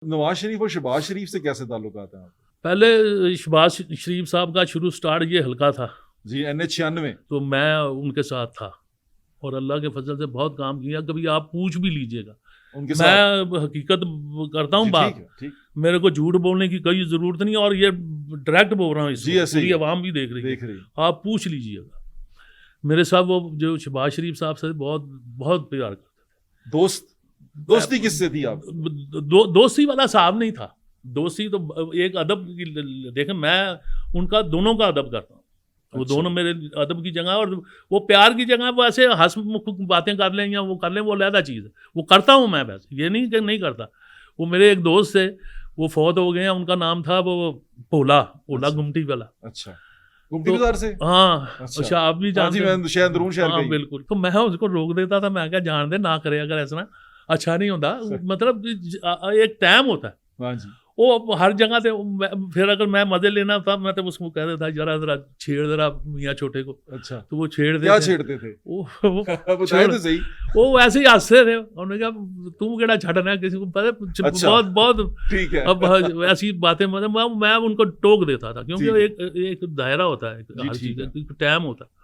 नवाज शरीफ और शहबाज शरीफ से कैसे ताल्लुकात हैं आपके? पहले शहबाज शरीफ साहब का शुरू स्टार्ट ये हल्का था, जी NH96 तो मैं उनके साथ था और अल्लाह के फजल से बहुत काम किया। कभी आप पूछ भी लीजिएगा, उनके साथ। मैं हकीकत करता हूँ जी, बात, ठीक है, ठीक। मेरे को झूठ बोलने की कोई ज़रूरत नहीं, और ये डायरेक्ट बोल रहा हूँ, जी, ऐसे पूरी ही। आवाम भी देख रही देख है, रही है। आप पूछ लीजिएगा। मेरे साथ वो जो शहबाज शरीफ साहब से बहुत बहुत प्यार करते दोस्ती किससे थी आप? थे। दोस्ती वाला साहब नहीं था, दोस्ती तो एक अदब की, देखें मैं उनका दोनों का अदब करता हूँ, वो अच्छा। दोनों मेरे अदब की जगह, और वो प्यार की जगह वो ऐसे हंसमुख बातें कर लें या वो कर लें, वो अलग चीज़ है, वो करता हूँ मैं, वैसे ये नहीं कि नहीं करता। वो मेरे एक दोस्त थे, वो फौत हो गए हैं, उनका नाम था वो भोला अच्छा। गुमटी वाला। अच्छा, गुमटी बाजार से? हाँ अच्छा। अच्छा, आप भी हाँ जानते जी, हैं। मैं शहर अंदरून शहर का हाँ ही। बिल्कुल, तो मैं उसको रोक देता था, मैं क्या जान दे ना करे, अगर ऐसा अच्छा नहीं होता, मतलब एक टाइम होता है, हाँ जी। वो हर जगह से फिर अगर मैं मजे लेना था, मैं तो उसको कह देता जरा जरा छेड़ जरा मियाँ छोटे को। अच्छा, तो वो छेड़ देते क्या छेड़ते थे? वो बताए तो सही। वो वैसे ही हंसते थे, उन्होंने कहा तुम केड़ा छड़ना है किसी को, पता अच्छा। बहुत बहुत ठीक है। अब ऐसी बातें, मतलब मैं उनको टोक देता था, क्योंकि ठीक एक दायरा होता है, जी, हर ठीक चीज़ है। का टाइम होता है।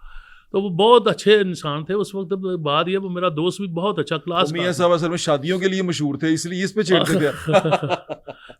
तो वो बहुत अच्छे इंसान थे उस वक्त। बाद ये वो मेरा दोस्त भी बहुत अच्छा क्लास मियाँ साहब असल में शादियों के लिए मशहूर थे, इसलिए इस पे छेड़ते थे।